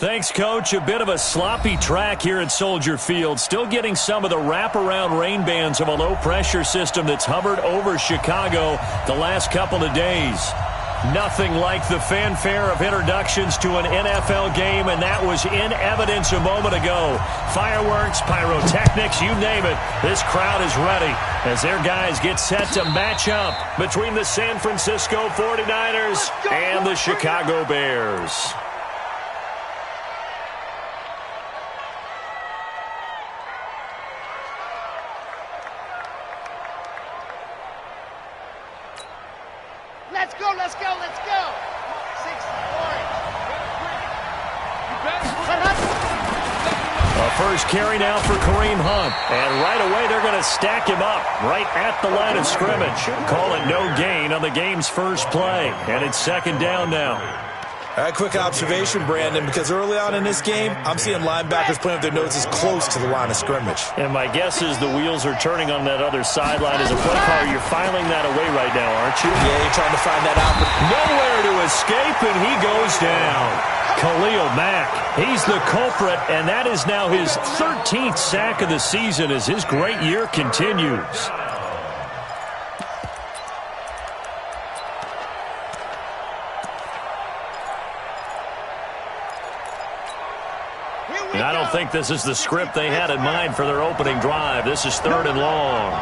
Thanks, Coach. A bit of a sloppy track here at Soldier Field. Still getting some of the wraparound rain bands of a low-pressure system that's hovered over Chicago the last couple of days. Nothing like the fanfare of introductions to an NFL game, and that was in evidence a moment ago. Fireworks, pyrotechnics, you name it. This crowd is ready as their guys get set to match up between the San Francisco 49ers and the Chicago Bears. Let's go, let's go, let's go. 6 A first carry now for Kareem Hunt. And right away they're going to stack him up right at the line of scrimmage. Call it no gain on the game's first play. And it's second down now. All right, quick observation, Brandon, because early on in this game, I'm seeing linebackers playing with their noses close to the line of scrimmage. And my guess is the wheels are turning on that other sideline as a play caller. You're filing that away right now, aren't you? Yeah, you're trying to find that out. Nowhere to escape, and he goes down. Khalil Mack, he's the culprit, and that is now his 13th sack of the season as his great year continues. And I don't think this is the script they had in mind for their opening drive. This is 3rd and long.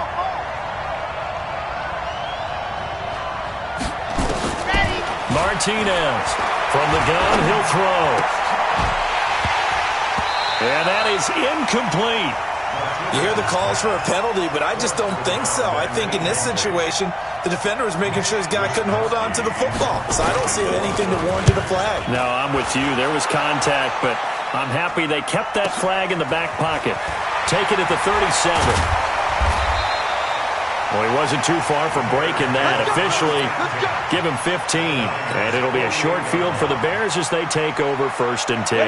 Martinez from the gun, he'll throw. And that is incomplete. You hear the calls for a penalty, but I just don't think so. I think in this situation, the defender was making sure his guy couldn't hold on to the football. So I don't see anything to warrant a flag. No, I'm with you. There was contact, but I'm happy they kept that flag in the back pocket. Take it at the 37. Well, he wasn't too far from breaking that. Officially, give him 15. And it'll be a short field for the Bears as they take over 1st and 10.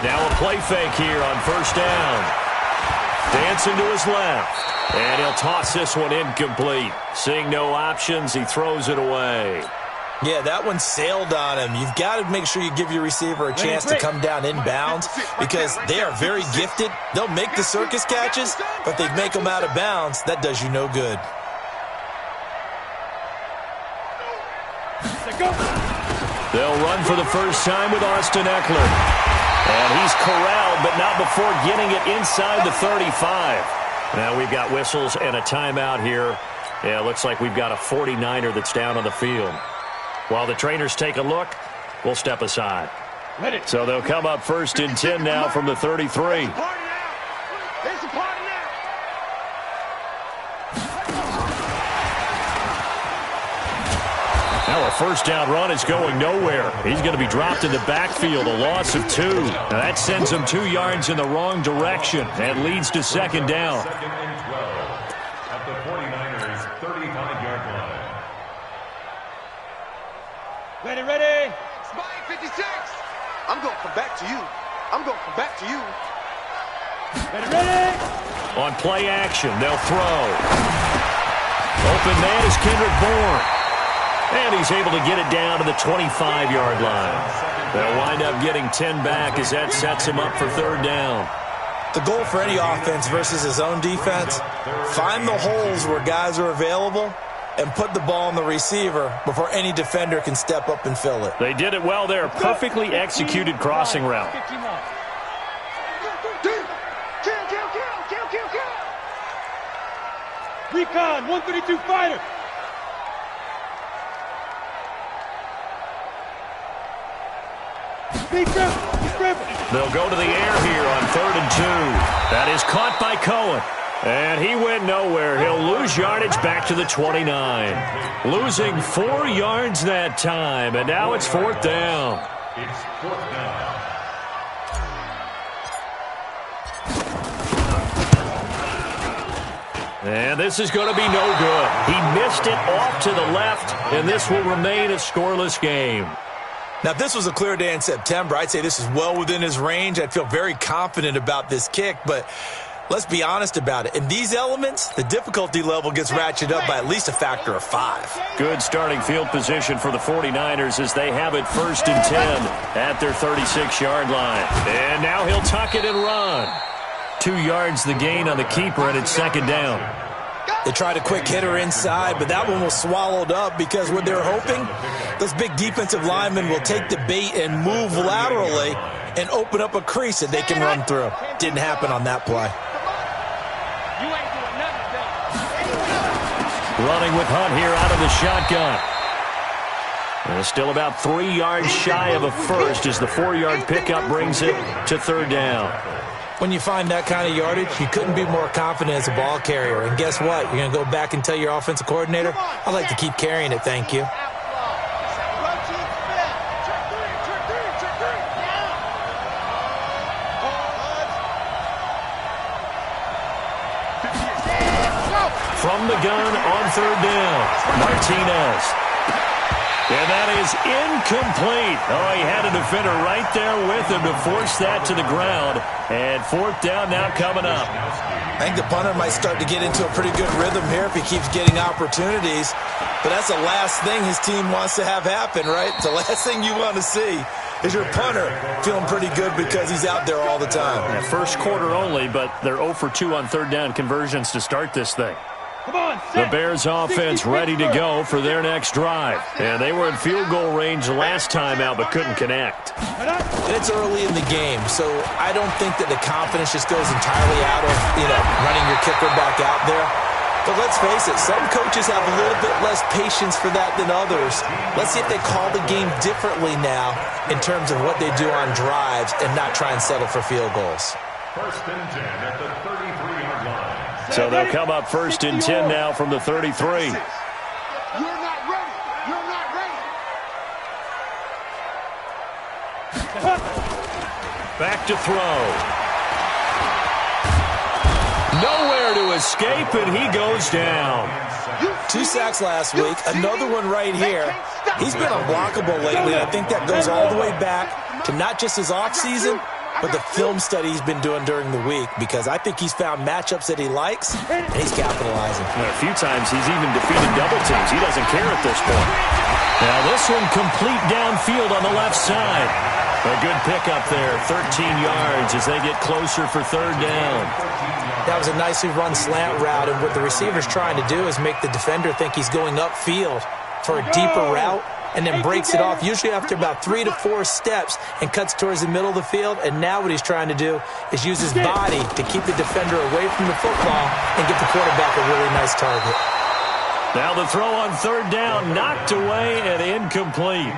Now a play fake here on 1st down. Dancing to his left. And he'll toss this one incomplete. Seeing no options, he throws it away. Yeah, that one sailed on him. You've got to make sure you give your receiver a chance to come down inbounds because they are very gifted. They'll make the circus catches, but they make them out of bounds. That does you no good. They'll run for the first time with Austin Eckler. And he's corralled, but not before getting it inside the 35. Now we've got whistles and a timeout here. Yeah, it looks like we've got a 49er that's down on the field. While the trainers take a look, we'll step aside. So they'll come up 1st and 10 now from the 33. Now a first down run is going nowhere. He's going to be dropped in the backfield, a loss of 2. Now that sends him 2 yards in the wrong direction and leads to 2nd down. Second and 12 at the 49ers 35-yard line. Ready. Spike 56. I'm going to come back to you. Ready. On play action, they'll throw. Open man is Kendrick Bourne. And he's able to get it down to the 25-yard line. They'll wind up getting 10 back as that sets him up for 3rd down. The goal for any offense versus his own defense, find the holes where guys are available and put the ball on the receiver before any defender can step up and fill it. They did it well there. Perfectly executed crossing route. Recon, 132 fighter. They'll go to the air here on 3rd and 2. That is caught by Cohen. And he went nowhere. He'll lose yardage back to the 29. Losing 4 yards that time. And now it's 4th down. It's 4th down. And this is going to be no good. He missed it off to the left, and this will remain a scoreless game. Now, if this was a clear day in September, I'd say this is well within his range. I'd feel very confident about this kick, but Let's be honest about it. In these elements, the difficulty level gets ratcheted up by at least a factor of 5. Good starting field position for the 49ers as they have it 1st and 10 at their 36-yard line. And now he'll tuck it and run. 2 yards the gain on the keeper, and it's 2nd down. They tried a quick hitter inside, but that one was swallowed up because what they're hoping, those big defensive linemen will take the bait and move laterally and open up a crease that they can run through. Didn't happen on that play. Running with Hunt here out of the shotgun. And still about 3 yards shy of a first as the 4-yard pickup brings it to 3rd down. When you find that kind of yardage, you couldn't be more confident as a ball carrier. And guess what? You're going to go back and tell your offensive coordinator, I'd like to keep carrying it, thank you. From the gun on 3rd down, Martinez. And that is incomplete. Oh, he had a defender right there with him to force that to the ground. And 4th down now coming up. I think the punter might start to get into a pretty good rhythm here if he keeps getting opportunities. But that's the last thing his team wants to have happen, right? The last thing you want to see is your punter feeling pretty good because he's out there all the time. Yeah, first quarter only, but they're 0 for 2 on 3rd down conversions to start this thing. The Bears offense ready to go for their next drive. And they were in field goal range last time out but couldn't connect. And it's early in the game, so I don't think that the confidence just goes entirely out of, running your kicker back out there. But let's face it, some coaches have a little bit less patience for that than others. Let's see if they call the game differently now in terms of what they do on drives and not try and settle for field goals. 1st and 10 at the 33-yard line. So they'll come up 1st and 10 now from the 33. You're not ready. You're not ready. Back to throw. Nowhere to escape, and he goes down. 2 sacks last week, another one right here. He's been unblockable lately, and I think that goes all the way back to not just his offseason, but the film study he's been doing during the week, because I think he's found matchups that he likes, and he's capitalizing. A few times he's even defeated double teams. He doesn't care at this point. Now this one complete downfield on the left side. A good pickup there, 13 yards as they get closer for 3rd down. That was a nicely run slant route, and what the receiver's trying to do is make the defender think he's going upfield for a deeper route, and then breaks it off, usually after about 3 to 4 steps, and cuts towards the middle of the field. And now what he's trying to do is use his body to keep the defender away from the football and give the quarterback a really nice target. Now the throw on 3rd down, knocked away and incomplete.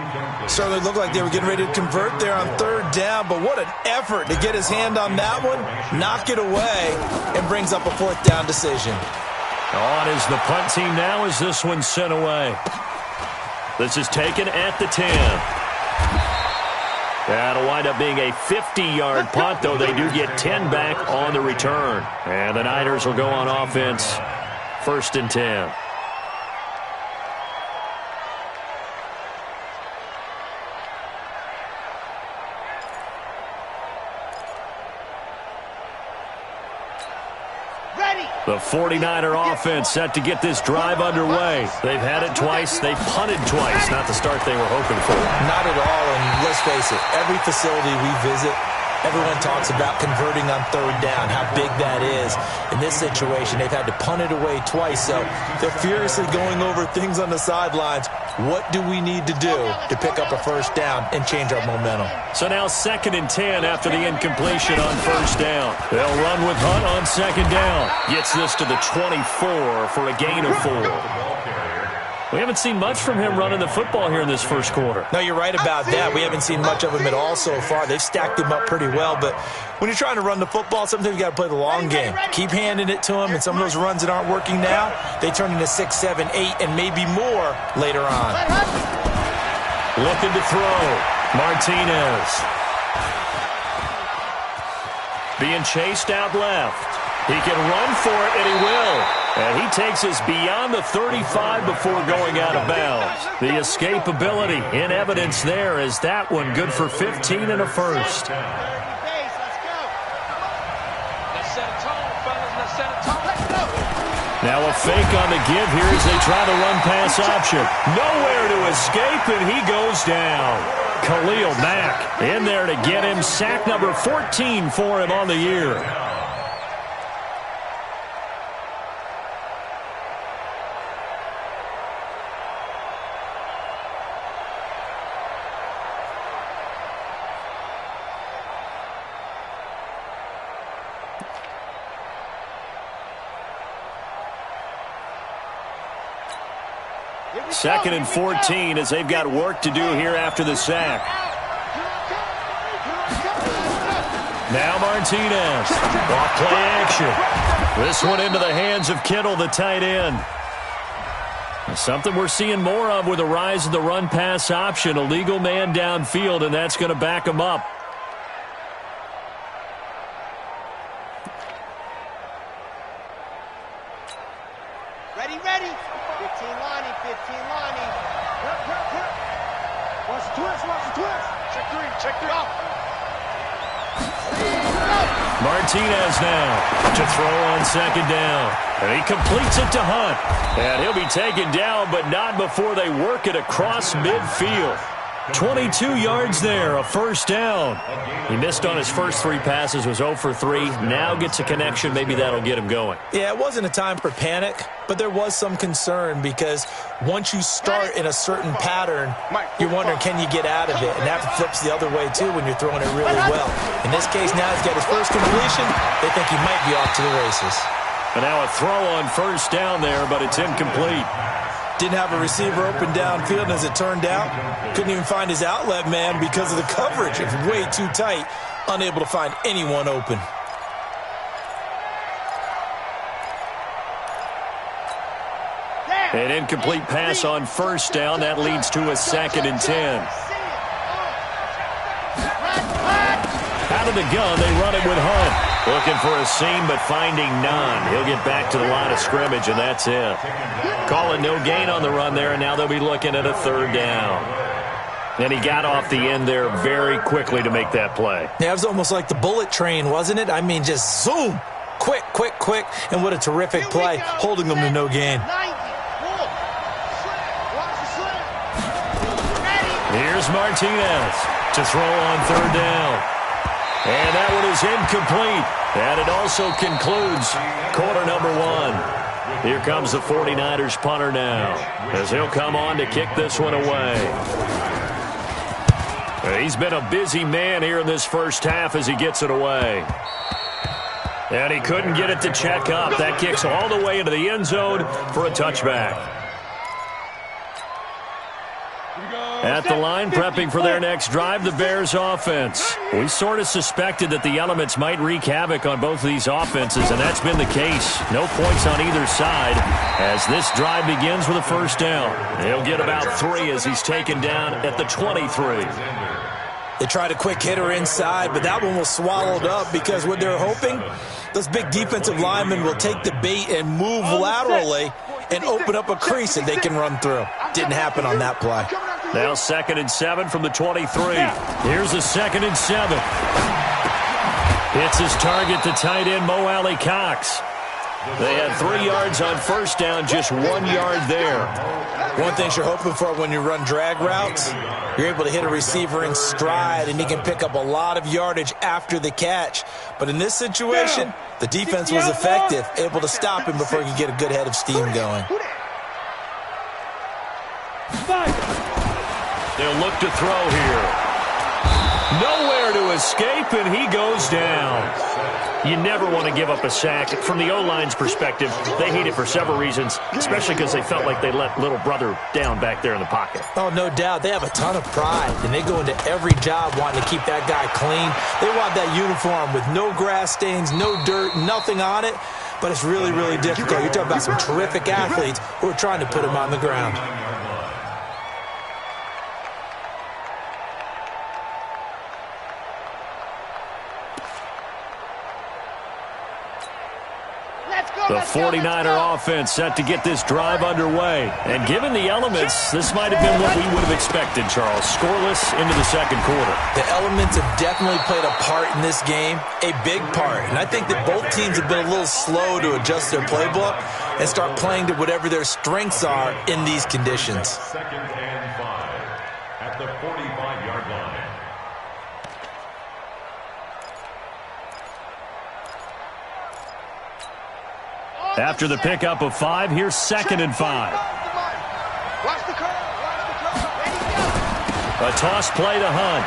Certainly looked like they were getting ready to convert there on 3rd down, but what an effort to get his hand on that one, knock it away, and brings up a 4th down decision. On is the punt team now as this one's sent away. This is taken at the 10. That'll wind up being a 50-yard punt, though they do get 10 back on the return. And the Niners will go on offense, 1st and 10. The 49er offense set to get this drive underway. They've had it twice. They've punted twice. Not the start they were hoping for. Not at all, and let's face it, every facility we visit, everyone talks about converting on 3rd down, how big that is. In this situation, they've had to punt it away twice, so they're furiously going over things on the sidelines. What do we need to do to pick up a 1st down and change our momentum? So now 2nd and 10 after the incompletion on 1st down. They'll run with Hunt on 2nd down. Gets this to the 24 for a gain of 4. We haven't seen much from him running the football here in this first quarter. No, you're right about that. We haven't seen much of him at all so far. They've stacked him up pretty well, but when you're trying to run the football, sometimes you got to play the long game. Keep handing it to him, and some of those runs that aren't working now, they turn into 6, 7, 8, and maybe more later on. Looking to throw. Martinez. Being chased out left. He can run for it, and he will. And he takes us beyond the 35 before going out of bounds. The escapability in evidence there is that one good for 15 and a first. Let's set a tone. Now a fake on the give here as they try the run-pass option. Nowhere to escape, and he goes down. Khalil Mack in there to get him. Sack number 14 for him on the year. Second and 14 as they've got work to do here after the sack. Now Martinez. Off play action. This one into the hands of Kittle, the tight end. Something we're seeing more of with the rise of the run-pass option. A legal man downfield, and that's going to back him up. Ready, ready. 15 Lonnie, 15 Lonnie. Watch the twist, watch the twist. Check three, check three. Martinez now to throw on second down. And he completes it to Hunt. And he'll be taken down, but not before they work it across midfield. 22 yards there, a first down. He missed on his first 3 passes, was 0 for 3. Now gets a connection. Maybe that'll get him going. Yeah, it wasn't a time for panic, but there was some concern because once you start in a certain pattern, you're wondering, can you get out of it? And that flips the other way, too, when you're throwing it really well. In this case, now he's got his first completion. They think he might be off to the races. And now a throw on first down there, but it's incomplete. Didn't have a receiver open downfield, and as it turned out, couldn't even find his outlet man because of the coverage. It's way too tight, unable to find anyone open. An incomplete pass on first down. That leads to a 2nd and 10. Out of the gun, they run it with Hunt. Looking for a seam, but finding none. He'll get back to the line of scrimmage, and that's it. Calling no gain on the run there, and now they'll be looking at a 3rd down. And he got off the end there very quickly to make that play. Yeah, it was almost like the bullet train, wasn't it? I mean, just zoom. Quick, quick, quick. And what a terrific play, holding them to no gain. Here's Martinez to throw on 3rd down. And that one is incomplete. And it also concludes quarter number 1. Here comes the 49ers punter now, as he'll come on to kick this one away. He's been a busy man here in this first half as he gets it away. And he couldn't get it to check up. That kicks all the way into the end zone for a touchback. At the line, prepping for their next drive, the Bears offense. We sort of suspected that the elements might wreak havoc on both of these offenses, and that's been the case. No points on either side as this drive begins with a first down. He'll get about 3 as he's taken down at the 23. They tried a quick hitter inside, but that one was swallowed up because what they're hoping, those big defensive linemen will take the bait and move laterally and open up a crease that they can run through. Didn't happen on that play. Now 2nd and 7 from the 23. Here's a 2nd and 7. Hits his target, the tight end, Mo Alley Cox. They had 3 yards on first down, just 1 yard there. One thing you're hoping for when you run drag routes, you're able to hit a receiver in stride, and he can pick up a lot of yardage after the catch. But in this situation, the defense was effective, able to stop him before he could get a good head of steam going. They'll look to throw here. Nowhere to escape, and he goes down. You never want to give up a sack. From the O-line's perspective, they hate it for several reasons, especially because they felt like they let little brother down back there in the pocket. Oh, no doubt. They have a ton of pride, and they go into every job wanting to keep that guy clean. They want that uniform with no grass stains, no dirt, nothing on it, but it's really, really difficult. You're talking about some terrific athletes who are trying to put him on the ground. Let's go! The 49er offense set to get this drive underway. And given the elements, this might have been what we would have expected, Charles. Scoreless into the second quarter. The elements have definitely played a part in this game, a big part. And I think that both teams have been a little slow to adjust their playbook and start playing to whatever their strengths are in these conditions. Second and 5 at the 45-yard line. After the pickup of 5, here's second and 5. Watch the curve. A toss play to Hunt.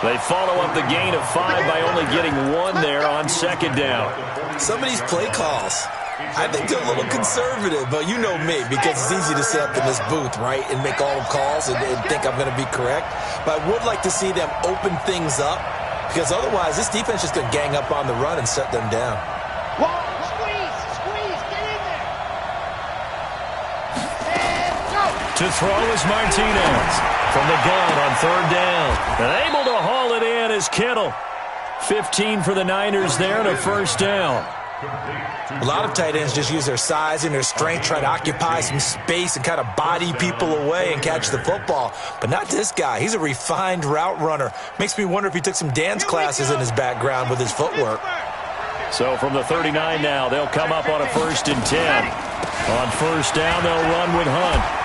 They follow up the gain of 5 by only getting 1 there on second down. Some of these play calls, I think they're a little conservative, but you know me, because it's easy to sit up in this booth, right, and make all the calls and think I'm going to be correct. But I would like to see them open things up, because otherwise this defense is just going to gang up on the run and shut them down. Squeeze, get in there. And go. To throw is Martinez from the gun on third down. And able to haul it in is Kittle. 15 for the Niners there and a first down. A lot of tight ends just use their size and their strength, try to occupy some space and kind of body people away and catch the football. But not this guy. He's a refined route runner. Makes me wonder if he took some dance classes in his background with his footwork. So from the 39 now, they'll come up on a 1st and 10. On first down, they'll run with Hunt.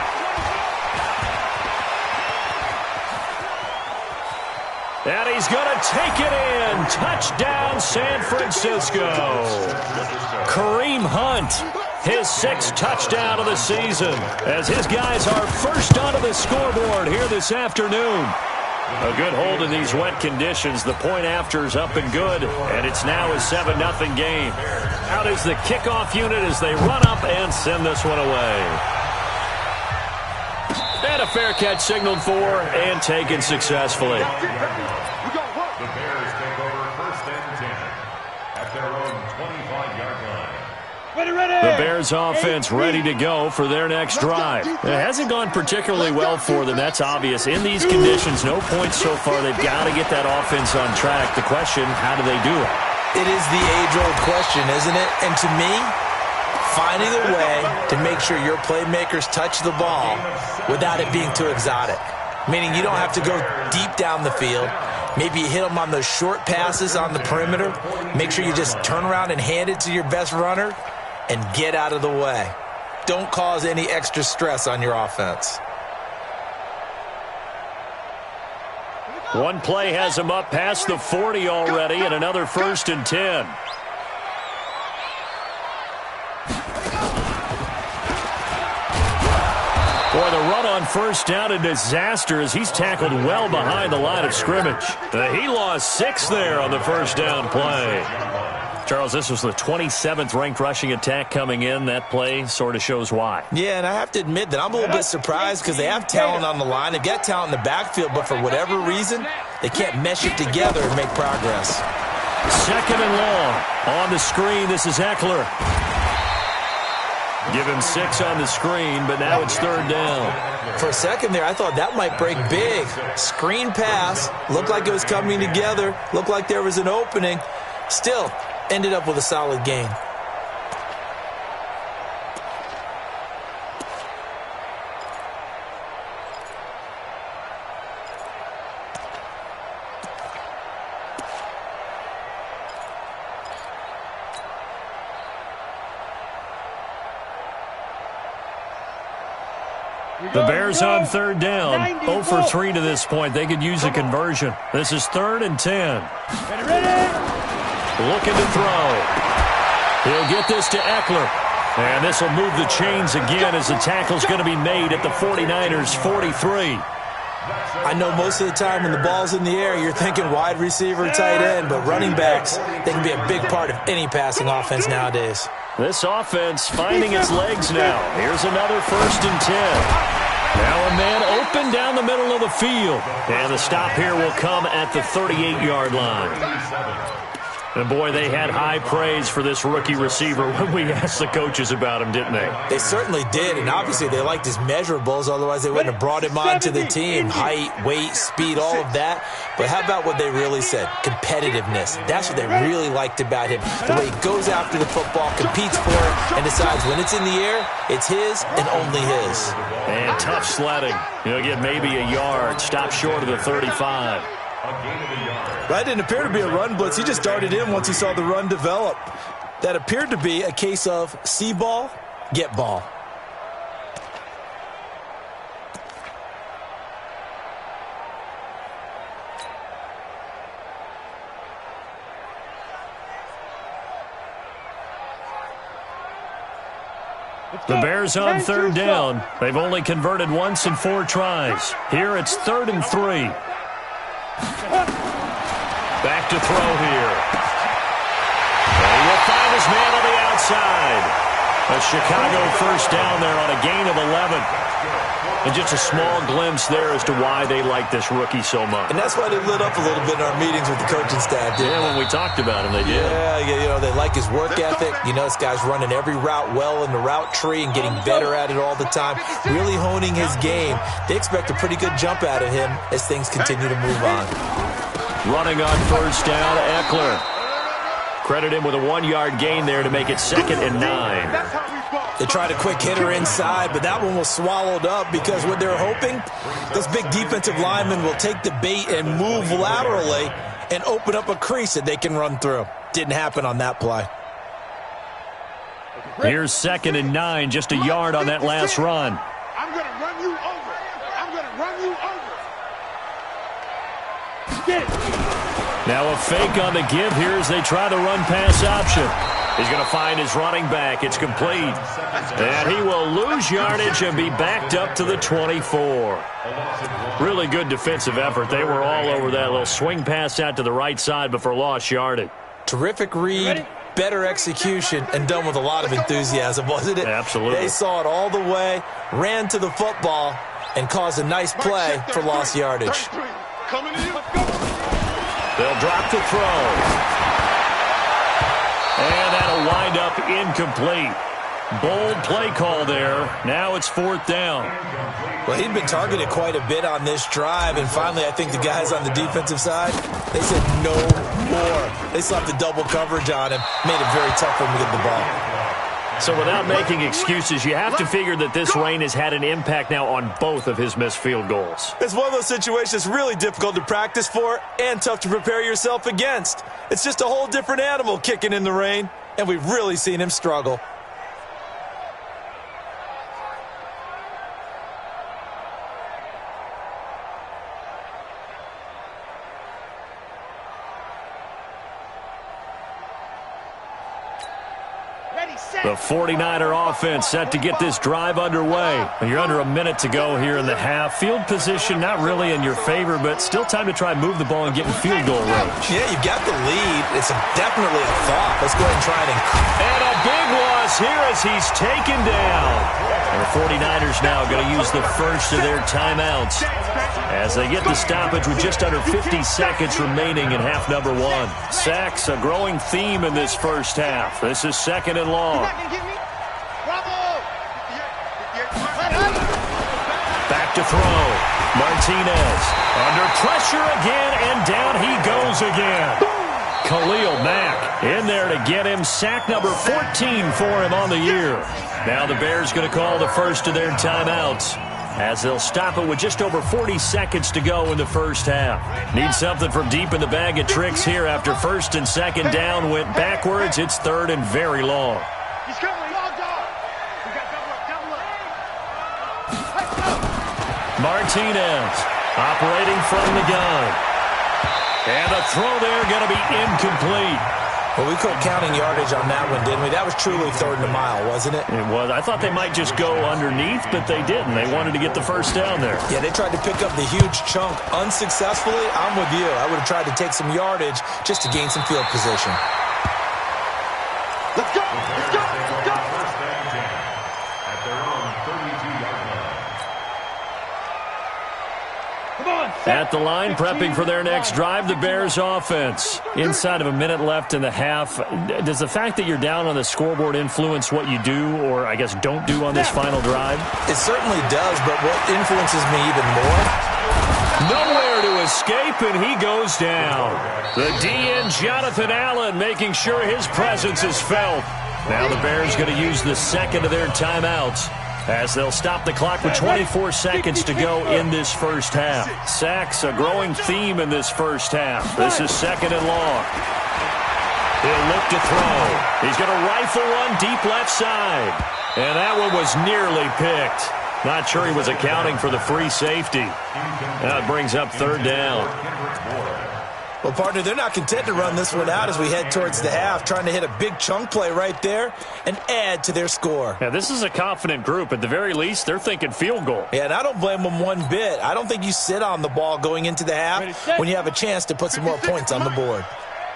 And he's going to take it in. Touchdown, San Francisco. Kareem Hunt, his 6th touchdown of the season, as his guys are first onto the scoreboard here this afternoon. A good hold in these wet conditions. The point after is up and good, and it's now a 7-0 game. Out is the kickoff unit as they run up and send this one away. And a fair catch signaled for and taken successfully. The Bears take over 1st and 10 at their own 25-yard line. The Bears offense ready to go for their next drive. It hasn't gone particularly well for them, that's obvious. In these conditions, no points so far. They've got to get that offense on track. The question, how do they do it? It is the age-old question, isn't it? And to me, finding a way to make sure your playmakers touch the ball without it being too exotic. Meaning you don't have to go deep down the field. Maybe you hit them on those short passes on the perimeter. Make sure you just turn around and hand it to your best runner and get out of the way. Don't cause any extra stress on your offense. One play has him up past the 40 already, and another 1st and 10. Boy, the run on first down, a disaster as he's tackled well behind the line of scrimmage. He lost 6 there on the first down play. Charles, this was the 27th ranked rushing attack coming in. That play sort of shows why. Yeah, and I have to admit that I'm a little bit surprised because they have talent on the line. They've got talent in the backfield, but for whatever reason, they can't mesh it together and make progress. 2nd and long. On the screen, this is Eckler. Give him 6 on the screen, but now it's 3rd down. For a second there, I thought that might break big. Screen pass. Looked like it was coming together. Looked like there was an opening. Still, ended up with a solid gain. The Bears on 3rd down. 0 for 3 to this point. They could use a conversion. This is 3rd and 10. Looking to throw. He'll get this to Eckler. And this will move the chains again as the tackle's going to be made at the 49ers' 43. I know most of the time when the ball's in the air, you're thinking wide receiver, tight end, but running backs, they can be a big part of any passing offense nowadays. This offense finding its legs now. Here's another 1st and 10. Now a man open down the middle of the field. And the stop here will come at the 38-yard line. And, boy, they had high praise for this rookie receiver when we asked the coaches about him, didn't they? They certainly did, and obviously they liked his measurables. Otherwise, they wouldn't have brought him onto the team. Height, weight, speed, all of that. But how about what they really said? Competitiveness. That's what they really liked about him. The way he goes after the football, competes for it, and decides when it's in the air, it's his and only his. And tough sledding. He'll get maybe a yard. Stop short of the 35. That didn't appear to be a run blitz. He just darted in once he saw the run develop. That appeared to be a case of see ball, get ball. The Bears on third down. They've only converted once in 4 tries. Here it's 3rd and 3. Back to throw here. And he will find his man on the outside. A Chicago first down there on a gain of 11. And just a small glimpse there as to why they like this rookie so much. And that's why they lit up a little bit in our meetings with the coaching staff, didn't they? When we talked about him, they did. Yeah, they like his work ethic. You know, this guy's running every route well in the route tree and getting better at it all the time, really honing his game. They expect a pretty good jump out of him as things continue to move on. Running on first down, Eckler. Credit him with a 1-yard gain there to make it 2nd and 9. They tried a quick hitter inside, but that one was swallowed up because what they're hoping, those big defensive linemen will take the bait and move laterally and open up a crease that they can run through. Didn't happen on that play. Here's 2nd and 9, just a yard on that last run. I'm going to run you over. I'm going to run you over. Get it. Now a fake on the give here as they try the run-pass option. He's going to find his running back. It's complete. And he will lose yardage and be backed up to the 24. Really good defensive effort. They were all over that little swing pass out to the right side before lost yardage. Terrific read, better execution, and done with a lot of enthusiasm, wasn't it? Absolutely. They saw it all the way, ran to the football, and caused a nice play for lost yardage. They'll drop the throw. And that'll wind up incomplete. Bold play call there. Now it's 4th down. Well, he'd been targeted quite a bit on this drive, and finally I think the guys on the defensive side, they said no more. They slapped the double coverage on him, made it very tough for him to get the ball. So without making excuses, you have to figure that this rain has had an impact now on both of his missed field goals. It's one of those situations really difficult to practice for and tough to prepare yourself against. It's just a whole different animal kicking in the rain, and we've really seen him struggle. The 49er offense set to get this drive underway. You're under a minute to go here in the half. Field position not really in your favor, but still time to try and move the ball and get in field goal range. Yeah, you've got the lead. It's definitely a thought. Let's go ahead and try it. And a big loss here as he's taken down. And the 49ers now going to use the first of their timeouts as they get the stoppage with just under 50 seconds remaining in half number 1. Sacks, a growing theme in this first half. This is 2nd and long. Back to throw. Martinez under pressure again, and down he goes again. Khalil Mack in there to get him. Sack number 14 for him on the year. Now the Bears going to call the first of their timeouts as they'll stop it with just over 40 seconds to go in the first half. Need something from deep in the bag of tricks here after 1st and 2nd down went backwards. It's 3rd and very long. He's coming. We got double up. Martinez operating from the gun. And the throw there going to be incomplete. Well, we quit counting yardage on that one, didn't we? That was truly 3rd and a mile, wasn't it? It was. I thought they might just go underneath, but they didn't. They wanted to get the first down there. Yeah, they tried to pick up the huge chunk unsuccessfully. I'm with you. I would have tried to take some yardage just to gain some field position. Let's go. Let's go. Let's go. First and 10 at their own 32-yard line. Come on. At the line, prepping for their next drive, the Bears offense. Inside of a minute left in the half, does the fact that you're down on the scoreboard influence what you do, or I guess don't do on this final drive? It certainly does, but what influences me even more? Nowhere to escape, and he goes down. The DN, Jonathan Allen, making sure his presence is felt. Now the Bears going to use the second of their timeouts, as they'll stop the clock with 24 seconds to go in this first half. Sacks, a growing theme in this first half. This is second and long. He'll look to throw. He's going to rifle one deep left side. And that one was nearly picked. Not sure he was accounting for the free safety. That brings up third down. Well, partner, they're not content to run this one out as we head towards the half, trying to hit a big chunk play right there and add to their score. Yeah, this is a confident group. At the very least, they're thinking field goal. Yeah, and I don't blame them one bit. I don't think you sit on the ball going into the half when you have a chance to put some more points on the board.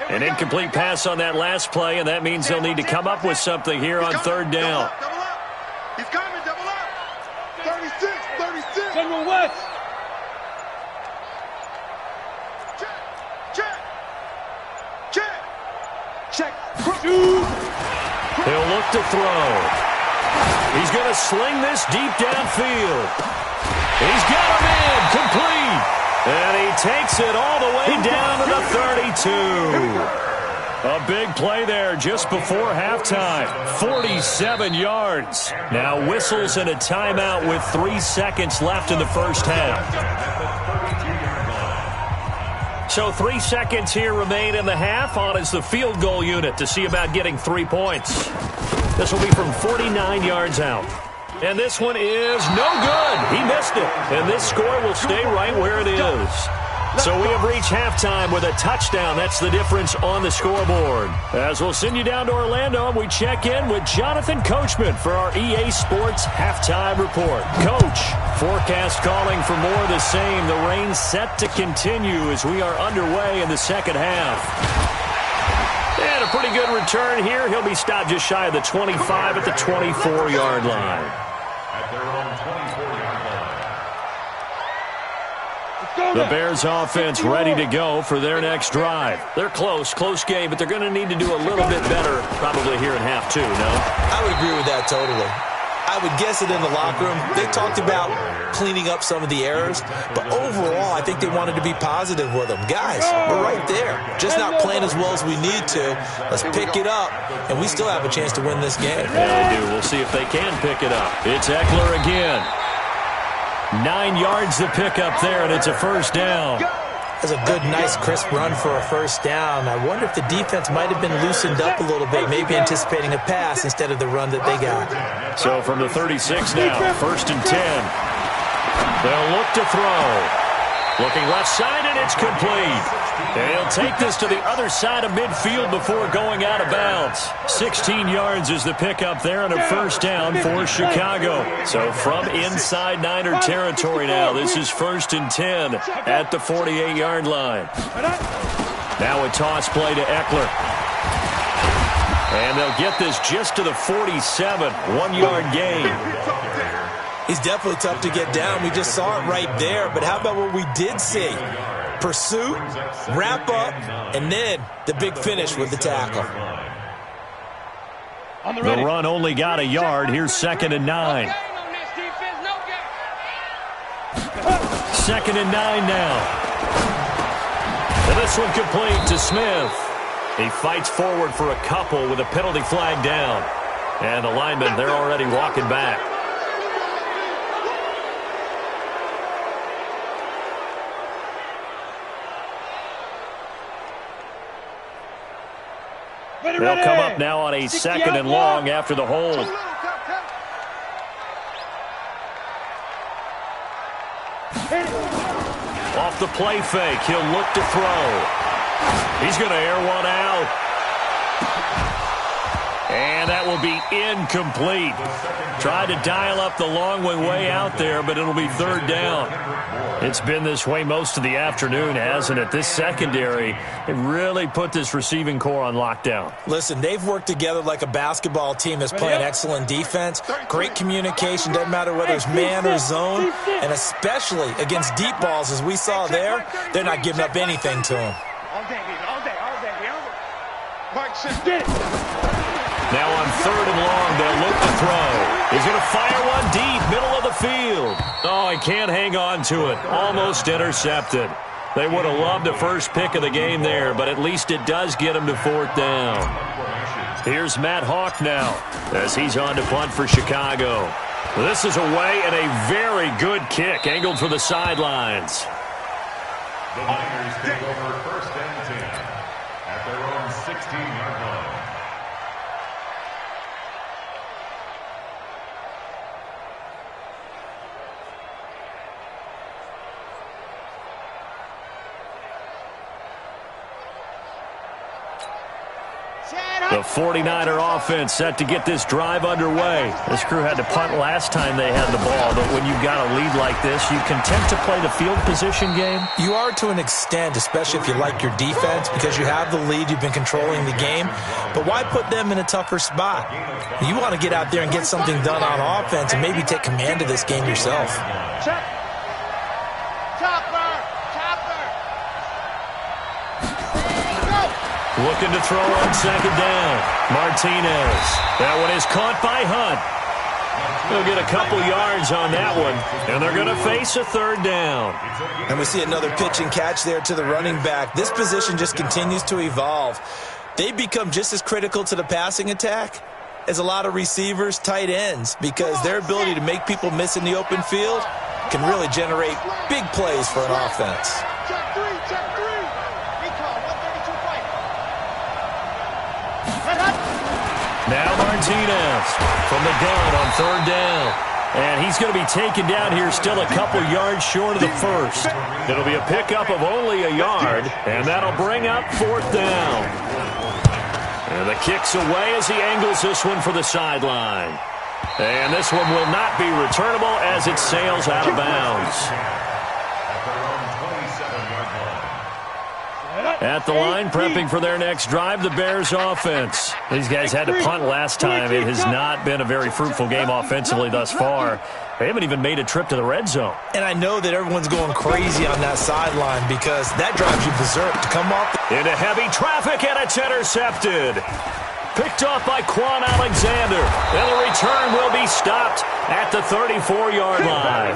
An incomplete pass on that last play, and that means they'll need to come up with something here on third down. Double up. He's coming, double up. 36. General West. Check. He'll look to throw. He's going to sling this deep downfield. He's got him in, complete. And he takes it all the way down to the 32. A big play there just before halftime. 47 yards. Now whistles and a timeout with 3 seconds left in the first half. So 3 seconds here remain in the half. On is the field goal unit to see about getting 3 points. This will be from 49 yards out. And this one is no good. He missed it. And this score will stay right where it is. So we have reached halftime with a touchdown. That's the difference on the scoreboard. As we'll send you down to Orlando, we check in with Jonathan Coachman for our EA Sports Halftime Report. Coach, forecast calling for more of the same. The rain set to continue as we are underway in the second half. And a pretty good return here. He'll be stopped just shy of the 25 at the 24-yard line. At their own 24-yard line. The Bears offense ready to go for their next drive. They're close game, but they're going to need to do a little bit better probably here in half two, no? I would agree with that totally. I would guess it in the locker room. They talked about cleaning up some of the errors, but overall, I think they wanted to be positive with them. Guys, we're right there. Just not playing as well as we need to. Let's pick it up, and we still have a chance to win this game. Yeah, they do. We'll see if they can pick it up. It's Eckler again. 9 yards to pick up there, and it's a first down. That's a good, nice, crisp run for a first down. I wonder if the defense might have been loosened up a little bit, maybe anticipating a pass instead of the run that they got. So from the 36 now, first and 10. They'll look to throw. Looking left side, and it's complete. And he'll take this to the other side of midfield before going out of bounds. 16 yards is the pickup there, and a first down for Chicago. So from inside Niner territory now, this is first and 10 at the 48-yard line. Now a toss play to Eckler. And they'll get this just to the 47, 1-yard gain. He's definitely tough to get down. We just saw it right there. But how about what we did see? Pursuit, wrap up, and then the big finish with the tackle. The run only got a yard. Here's second and 9. Second and 9 now. And this one complete to Smith. He fights forward for a couple with a penalty flag down. And the linemen, they're already walking back. They'll come up now on a second and long after the hold. Off the play fake, he'll look to throw. He's going to air one out. And that will be incomplete. Tried to dial up the long one way out there, but it'll be third down. It's been this way most of the afternoon, hasn't it? This secondary, it really put this receiving core on lockdown. Listen, they've worked together like a basketball team that's playing excellent defense. Great communication, doesn't matter whether it's man or zone. And especially against deep balls, as we saw there, they're not giving up anything to them. Now on third and long, they'll look to throw. He's going to fire one deep, middle of the field. Oh, he can't hang on to it. Almost intercepted. They would have loved the first pick of the game there, but at least it does get him to fourth down. Here's Matt Hawk now as he's on to punt for Chicago. This is away and a very good kick, angled for the sidelines. The Niners take over first and 10 at their own 16-yard line. The 49er offense set to get this drive underway. This crew had to punt last time they had the ball, but when you've got a lead like this, you content to play the field position game? You are to an extent, especially if you like your defense, because you have the lead, you've been controlling the game. But why put them in a tougher spot? You want to get out there and get something done on offense and maybe take command of this game yourself. Looking to throw on second down. Martinez. That one is caught by Hunt. They'll get a couple yards on that one, and they're going to face a third down. And we see another pitch and catch there to the running back. This position just continues to evolve. They become just as critical to the passing attack as a lot of receivers, tight ends, because their ability to make people miss in the open field can really generate big plays for an offense. Now Martinez from the gun on third down. And he's going to be taken down here still a couple yards short of the first. It'll be a pickup of only a yard, and that'll bring up fourth down. And the kick's away as he angles this one for the sideline. And this one will not be returnable as it sails out of bounds. At the line, prepping for their next drive, the Bears offense. These guys had to punt last time. It has not been a very fruitful game offensively thus far. They haven't even made a trip to the red zone. And I know that everyone's going crazy on that sideline because that drives you berserk to come off. Into heavy traffic, and it's intercepted. Picked off by Quan Alexander. And the return will be stopped at the 34-yard line.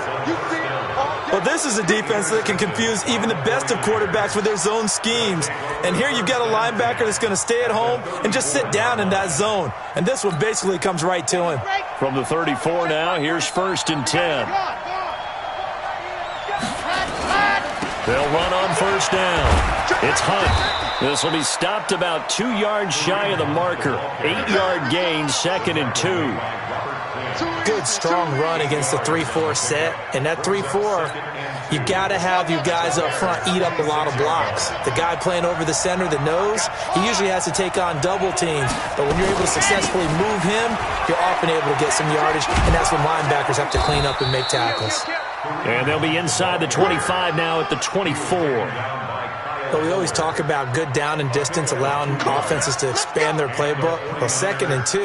Well, this is a defense that can confuse even the best of quarterbacks with their zone schemes. And here you've got a linebacker that's going to stay at home and just sit down in that zone. And this one basically comes right to him. From the 34 now, here's first and 10. They'll run on first down. It's Hunt. This will be stopped about 2 yards shy of the marker. 8-yard gain, second and 2. Good, strong run against the 3-4 set. And that 3-4, you got to have your guys up front eat up a lot of blocks. The guy playing over the center, the nose, he usually has to take on double teams. But when you're able to successfully move him, you're often able to get some yardage. And that's when linebackers have to clean up and make tackles. And they'll be inside the 25 now at the 24. But we always talk about good down and distance, allowing offenses to expand their playbook. Well, second and 2,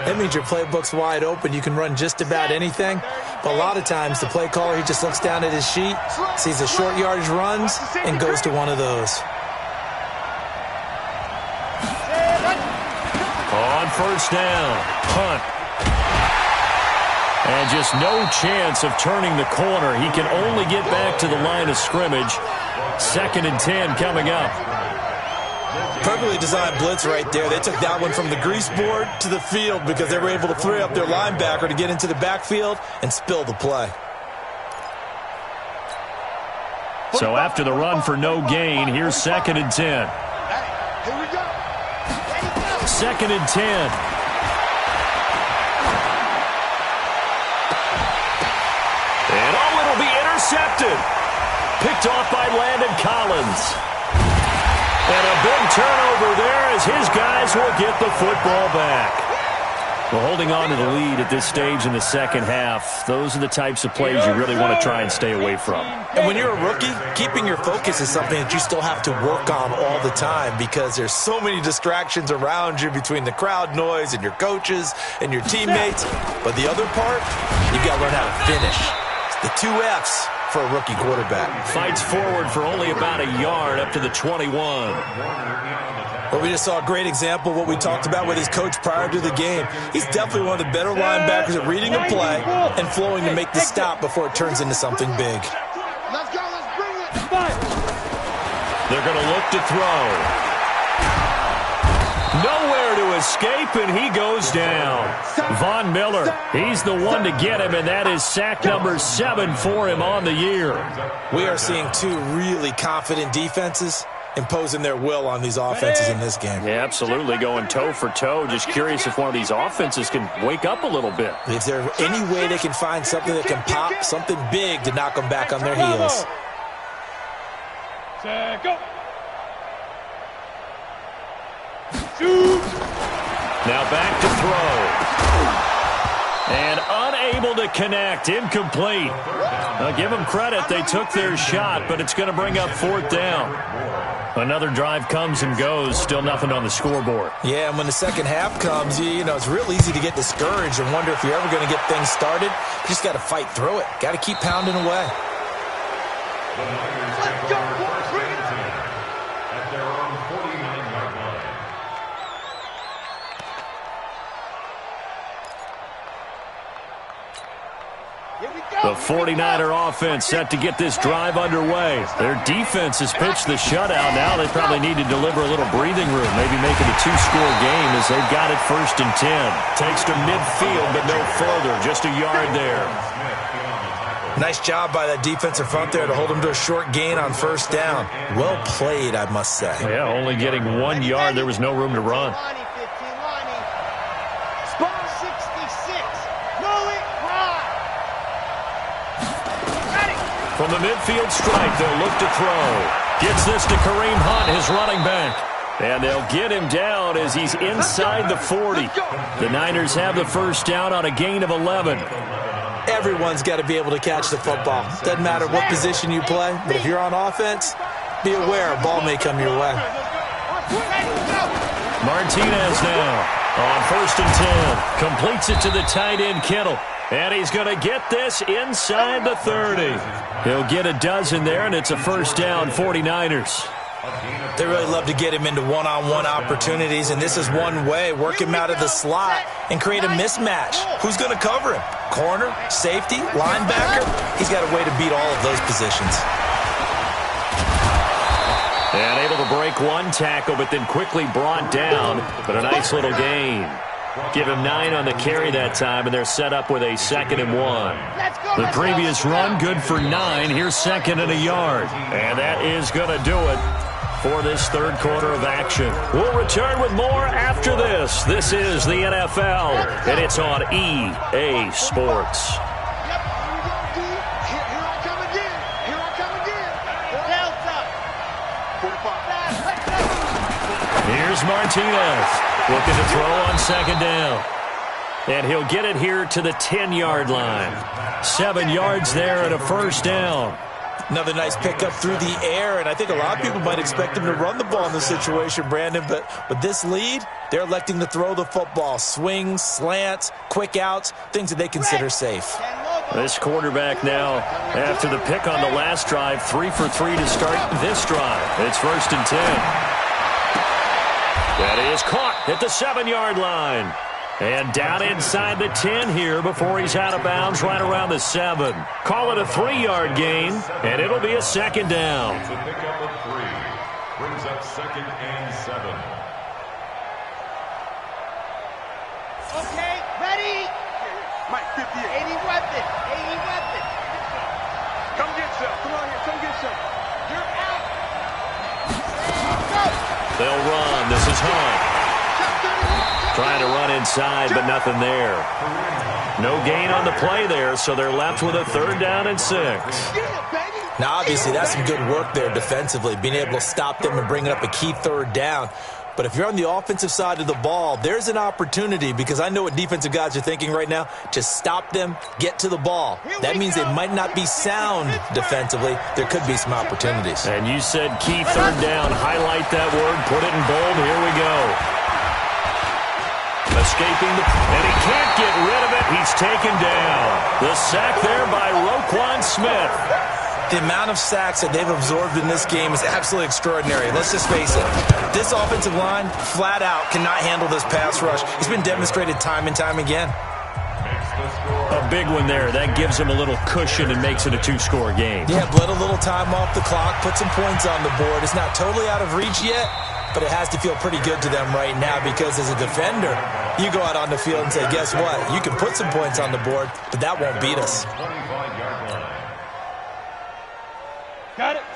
that means your playbook's wide open. You can run just about anything. But a lot of times, the play caller, he just looks down at his sheet, sees the short yardage runs, and goes to one of those. On first down, Hunt. And just no chance of turning the corner. He can only get back to the line of scrimmage. Second and 10 coming up. Perfectly designed blitz right there. They took that one from the grease board to the field because they were able to free up their linebacker to get into the backfield and spill the play. So after the run for no gain, here's second and 10. Here we go. Second and 10. And oh, it'll be intercepted. Picked off by Landon Collins. And a big turnover there as his guys will get the football back. Well, holding on to the lead at this stage in the second half, those are the types of plays you really want to try and stay away from. And when you're a rookie, keeping your focus is something that you still have to work on all the time because there's so many distractions around you between the crowd noise and your coaches and your teammates. But the other part, you've got to learn how to finish. It's the 2 Fs for a rookie quarterback. Fights forward for only about a yard up to the 21. Well, we just saw a great example of what we talked about with his coach prior to the game. He's definitely one of the better linebackers at reading a play and flowing to make the stop before it turns into something big. Let's go, let's bring it. They're going to look to throw. Nowhere to escape, and he goes down. Von Miller, he's the one to get him, and that is sack number 7 for him on the year. We are seeing 2 really confident defenses imposing their will on these offenses in this game. Yeah, absolutely, going toe for toe. Just curious if one of these offenses can wake up a little bit. Is there any way they can find something that can pop, something big to knock them back on their heels? Go. Shoot. Now back to throw. And unable to connect. Incomplete. Now give them credit. They took their shot, but it's going to bring up 4th down. Another drive comes and goes. Still nothing on the scoreboard. Yeah, and when the second half comes, you know, it's real easy to get discouraged and wonder if you're ever going to get things started. You just got to fight through it. Got to keep pounding away. Let's go. Bring it. At their own 49-yard line. Here we go. The 49er offense set to get this drive underway. Their defense has pitched the shutout. Now they probably need to deliver a little breathing room, maybe make it a 2-score game as they've got it 1st and 10. Takes to midfield, but no further. Just a yard there. Nice job by that defensive front there to hold them to a short gain on 1st down. Well played, I must say. Yeah, only getting 1 yard. There was no room to run. Spot 66. Throw it right. Ready. From the midfield stripe, they'll look to throw. Gets this to Kareem Hunt, his running back. And they'll get him down as he's inside the 40. The Niners have the 1st down on a gain of 11. Everyone's got to be able to catch the football. Doesn't matter what position you play, but if you're on offense, be aware a ball may come your way. Martinez now on 1st and 10. Completes it to the tight end, Kittle. And he's going to get this inside the 30. He'll get a dozen there, and it's a 1st down, 49ers. They really love to get him into one-on-one opportunities, and this is one way. Work him out of the slot and create a mismatch. Who's going to cover him? Corner, safety, linebacker? He's got a way to beat all of those positions. And able to break 1 tackle, but then quickly brought down. But a nice little gain. Give him 9 on the carry that time, and they're set up with a 2nd and 1. The previous run, good for 9. Here's 2nd and a yard. And that is going to do it for this 3rd quarter of action. We'll return with more after this. This is the NFL, and it's on EA Sports. Yep, here I come again. Here I come again. Delta. 45. Here's Martinez looking to throw on 2nd down. And he'll get it here to the 10-yard line. 7 yards there and a 1st down. Another nice pickup through the air, and I think a lot of people might expect him to run the ball in this situation, Brandon, but with this lead, they're electing to throw the football. Swings, slants, quick outs, things that they consider safe. This quarterback now, after the pick on the last drive, 3 for 3 to start this drive. It's 1st and 10. That is caught at the 7-yard line. And down inside the 10 here before he's out of bounds right around the 7. Call it a 3-yard gain, and it'll be a 2nd down. It's a pickup of 3. Brings up 2nd and 7. Okay, ready? Mike, 58. 80 weapon. 80 weapon. Come get some. Come on here. Come get some. You're out. Go. They'll run. This is Hunt. Trying to run inside, but nothing there. No gain on the play there, so they're left with a 3rd down and 6. Now, obviously, that's some good work there defensively, being able to stop them and bring up a key 3rd down. But if you're on the offensive side of the ball, there's an opportunity, because I know what defensive guys are thinking right now. Just stop them, get to the ball. That means they might not be sound defensively. There could be some opportunities. And you said key third down. Highlight that word. Put it in bold. Here we go. Escaping and he can't get rid of it. He's taken down. The sack there by Roquan Smith. The amount of sacks that they've absorbed in this game is absolutely extraordinary. Let's just face it. This offensive line, flat out, cannot handle this pass rush. It's been demonstrated time and time again. A big one there. That gives them a little cushion and makes it a two-score game. Yeah, let a little time off the clock, put some points on the board. It's not totally out of reach yet, but it has to feel pretty good to them right now, because as a defender, you go out on the field and say, guess what? You can put some points on the board, but that won't beat us.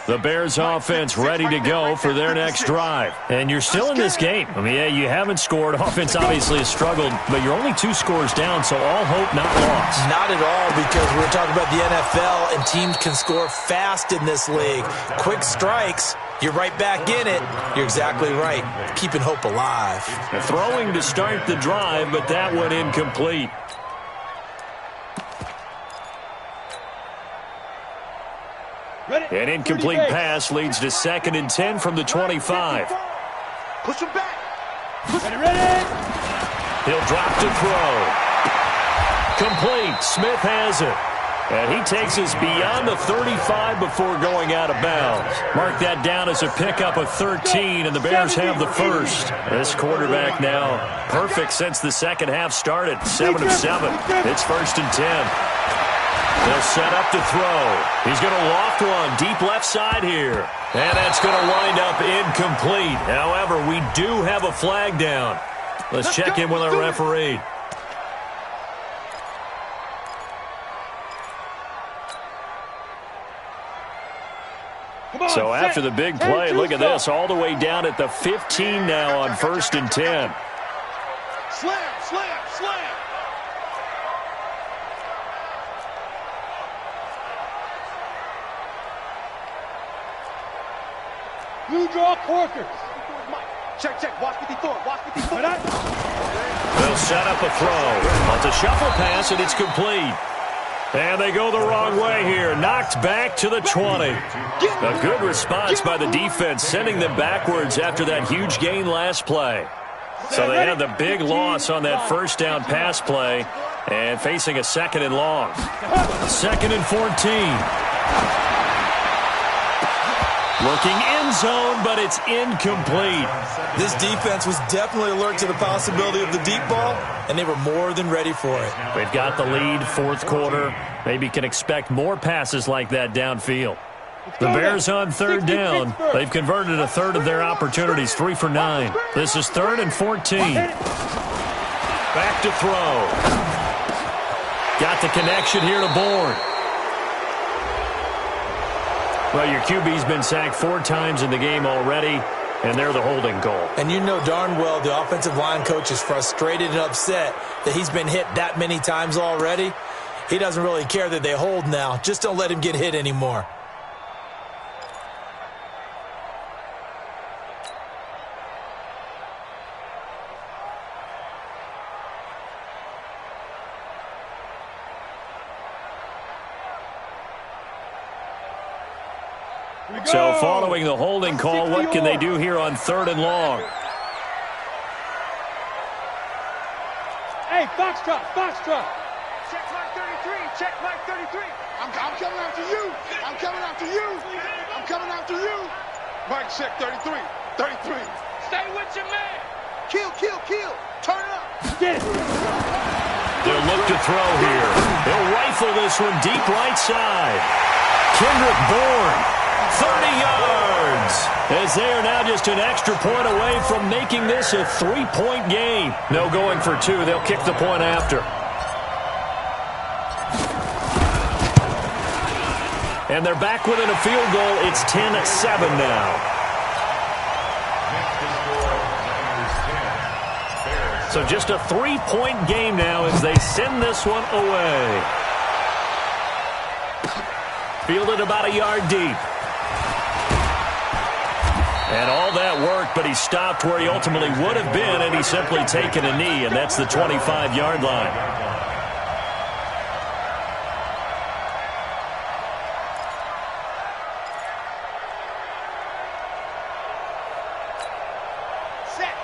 The Bears offense ready to go for their next drive. And you're still in this game. I mean, yeah, you haven't scored. Offense obviously has struggled, but you're only 2 scores down, so all hope not lost. Not at all, because we're talking about the NFL, and teams can score fast in this league. Quick strikes, you're right back in it. You're exactly right. Keeping hope alive. Throwing to start the drive, but that went incomplete. An incomplete pass leads to 2nd and 10 from the 25. Push him back. Ready. He'll drop to throw. Complete. Smith has it. And he takes us beyond the 35 before going out of bounds. Mark that down as a pickup of 13, and the Bears have the first. This quarterback now perfect since the second half started. 7 of 7. It's 1st and 10. They'll set up to throw. He's going to loft one deep left side here. And that's going to wind up incomplete. However, we do have a flag down. Let's check in with our referee. So after the big play, look at this. All the way down at the 15 now on 1st and 10. Slam, slam, slam. You draw corkers. Check, check. Watch 54. Watch 54. They'll set up a throw. It's a shuffle pass, and it's complete. And they go the wrong way here. Knocked back to the 20. A good response by the defense, sending them backwards after that huge gain last play. So they had the big loss on that first down pass play and facing a 2nd and long. 2nd and 14. Looking end zone, but it's incomplete. This defense was definitely alert to the possibility of the deep ball, and they were more than ready for it. They've got the lead, 4th quarter. Maybe can expect more passes like that downfield. The Bears on 3rd down. They've converted a 1/3 of their opportunities, 3 for 9. This is 3rd and 14. Back to throw. Got the connection here to Bourne. Well, your QB's been sacked 4 times in the game already, and they're the holding goal. And you know darn well the offensive line coach is frustrated and upset that he's been hit that many times already. He doesn't really care that they hold now. Just don't let him get hit anymore. So following the holding call, what can they do here on 3rd and long? Hey, Foxtrot, Foxtrot. Check mark 33. Check mark 33. I'm coming after you. I'm coming after you. I'm coming after you. Mike, check 33. 33. Stay with your man. Kill, kill, kill. Turn it up. Get it. They'll look to throw here. They'll rifle this one deep right side. Kendrick Bourne. 30 yards, as they are now just an extra point away from making this a 3-point game. No going for 2. They'll kick the point after. And they're back within a field goal. It's 10-7 now. So just a 3-point game now as they send this one away. Fielded about a yard deep. And all that work, but he stopped where he ultimately would have been, and he's simply taken a knee, and that's the 25-yard line.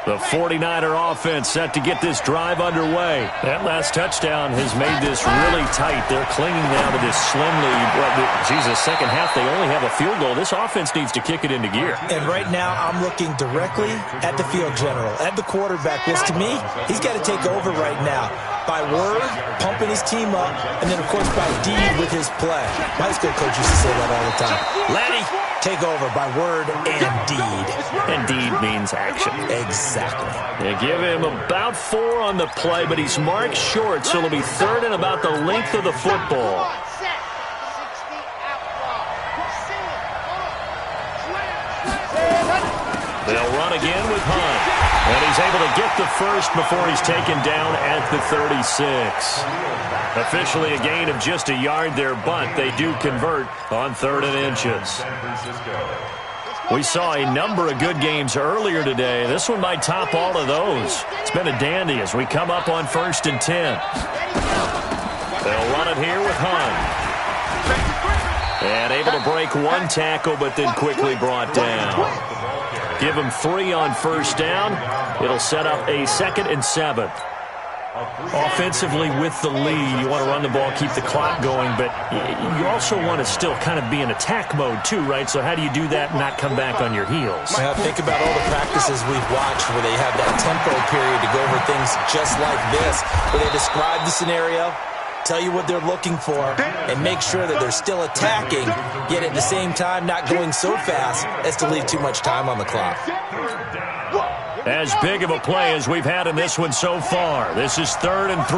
The 49er offense set to get this drive underway. That last touchdown has made this really tight. They're clinging now to this slim lead. Jesus, second half, they only have a field goal. This offense needs to kick it into gear. And right now, I'm looking directly at the field general, at the quarterback, which to me, he's got to take over right now. By word, pumping his team up, and then, of course, by deed with his play. My high school coach used to say that all the time. Laddie, take over by word and deed. And deed means action. Exactly. They give him about 4 on the play, but he's marked short, so it'll be third and about the length of the football. They'll run again with Hunt. And he's able to get the first before he's taken down at the 36. Officially a gain of just a yard there, but they do convert on 3rd and inches. We saw a number of good games earlier today. This one might top all of those. It's been a dandy as we come up on 1st and 10. They'll run it here with Hunt. And able to break one tackle, but then quickly brought down. Give him 3 on 1st down. It'll set up a 2nd and 7. Offensively with the lead, you want to run the ball, keep the clock going, but you also want to still kind of be in attack mode too, right? So how do you do that and not come back on your heels? Well, think about all the practices we've watched where they have that tempo period to go over things just like this, where they describe the scenario, tell you what they're looking for, and make sure that they're still attacking, yet at the same time not going so fast as to leave too much time on the clock. As big of a play as we've had in this one so far. This is 3rd and 3.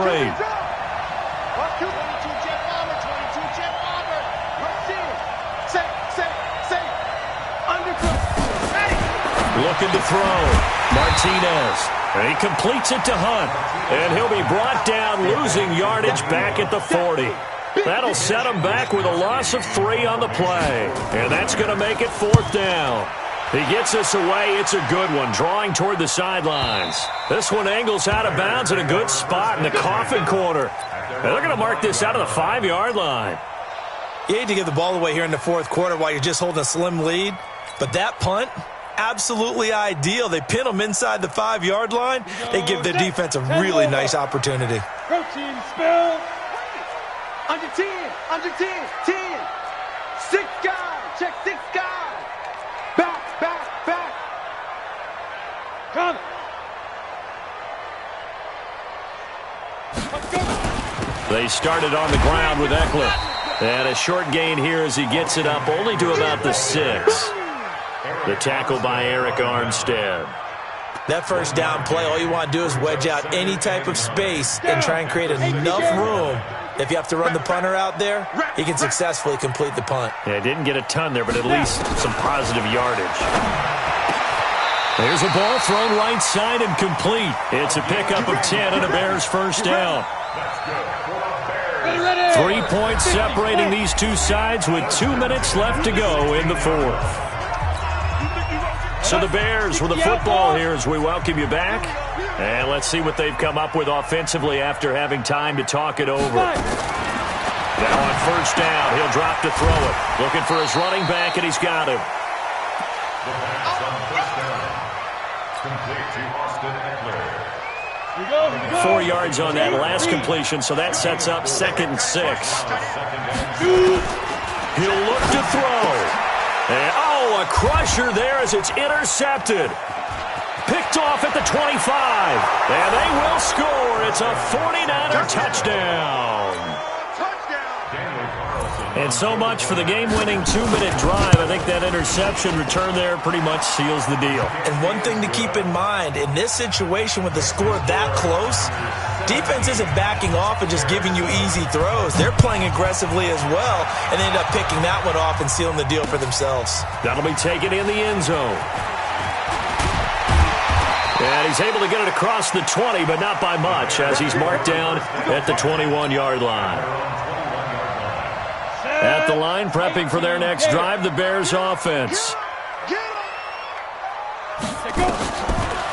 Looking to throw. Martinez. And he completes it to Hunt. And he'll be brought down, losing yardage back at the 40. That'll set him back with a loss of 3 on the play. And that's going to make it 4th down. He gets us away. It's a good one, drawing toward the sidelines. This one angles out of bounds in a good spot in the coffin corner. And they're going to mark this out of the 5-yard line. You hate to give the ball away here in the 4th quarter while you're just holding a slim lead, but that punt, absolutely ideal. They pin them inside the 5-yard line. They give their defense a really nice opportunity. Protein spill. Under 10, under 10, 10. 6 guys, check 6 guys. Back, back, back. Come. They started on the ground with Eckler. And a short gain here as he gets it up only to about the 6. The tackle by Eric Armstead. That 1st down play, all you want to do is wedge out any type of space and try and create enough room. If you have to run the punter out there, he can successfully complete the punt. Yeah, didn't get a ton there, but at least some positive yardage. There's a ball thrown right side and complete. It's a pickup of 10 and a Bears 1st down. 3 points separating these two sides with 2 minutes left to go in the 4th. So the Bears with the football here as we welcome you back. And let's see what they've come up with offensively after having time to talk it over. Now on 1st down, he'll drop to throw it. Looking for his running back, and he's got him. The pass on 1st down. Complete to Austin Eckler. 4 yards on that last completion, so that sets up 2nd and 6. He'll look to throw. And, a crusher there as it's intercepted. Picked off at the 25. And they will score. It's a 49er touchdown. And so much for the game-winning 2-minute drive. I think that interception return there pretty much seals the deal. And one thing to keep in mind, in this situation with the score that close, defense isn't backing off and just giving you easy throws. They're playing aggressively as well, and they end up picking that one off and sealing the deal for themselves. That'll be taken in the end zone. And he's able to get it across the 20, but not by much, as he's marked down at the 21-yard line. At the line, prepping for their next drive, the Bears offense.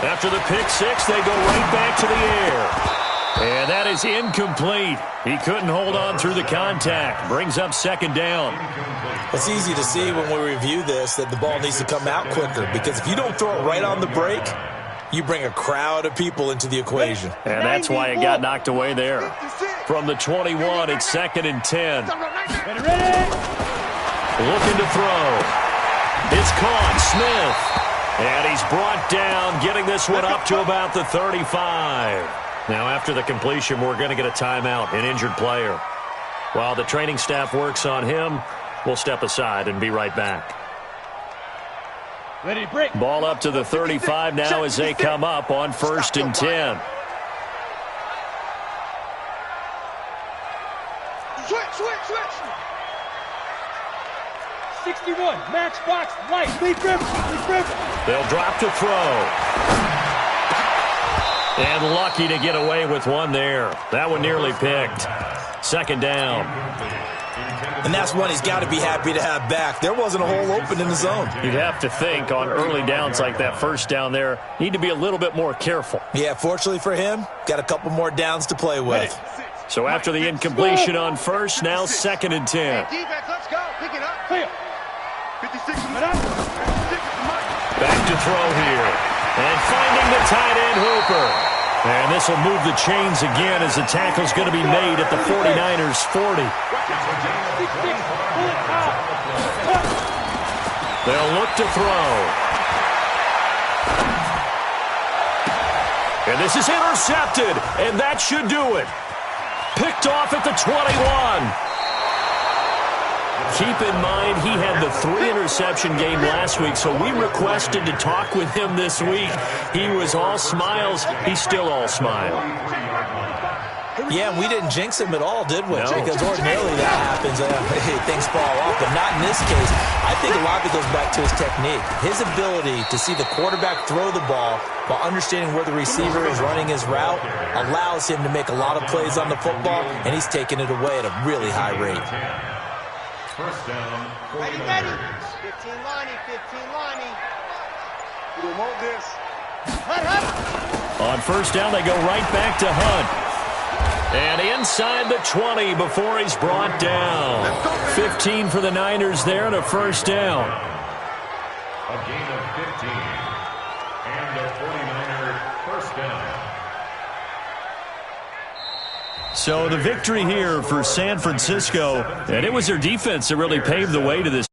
After the pick six, they go right back to the air. And that is incomplete. He couldn't hold on through the contact. Brings up second down. It's easy to see when we review this that the ball needs to come out quicker, because if you don't throw it right on the break, you bring a crowd of people into the equation. And that's why it got knocked away there. From the 21, it's 2nd and 10. Looking to throw. It's caught. Smith. And he's brought down, getting this one up to about the 35. Now, after the completion, we're going to get a timeout, an injured player. While the training staff works on him, we'll step aside and be right back. Ready to break. Ball up to the 35 now as they come up on 1st and 10. Switch. 61, matchbox, light, lead river. They'll drop to throw. And lucky to get away with one there. That one nearly picked. 2nd down. And that's one he's got to be happy to have back. There wasn't a hole open in the zone. You'd have to think on early downs like that first down there, need to be a little bit more careful. Yeah, fortunately for him, got a couple more downs to play with. So after the incompletion on first, now 2nd and 10. Defense, let's go. Pick it up. Clear. 56. Back to throw here. And finding the tight end Hooper. And this will move the chains again as the tackle's going to be made at the 49ers 40. They'll look to throw. And this is intercepted, and that should do it. Picked off at the 21. Keep in mind, he had the 3-interception game last week, so we requested to talk with him this week. He was all smiles. He's still all smile. Yeah, we didn't jinx him at all, did we? No. Because ordinarily that happens. Things fall off, but not in this case. I think a lot of it goes back to his technique. His ability to see the quarterback throw the ball while understanding where the receiver is running his route allows him to make a lot of plays on the football, and he's taking it away at a really high rate. First down, 49ers. Ready. 15 Lonnie. You don't want this. Hunt. On first down, they go right back to Hunt. And inside the 20 before he's brought down. 15 for the Niners there and a first down. A gain of 15. And a 49er first down. So the victory here for San Francisco, and it was their defense that really paved the way to this.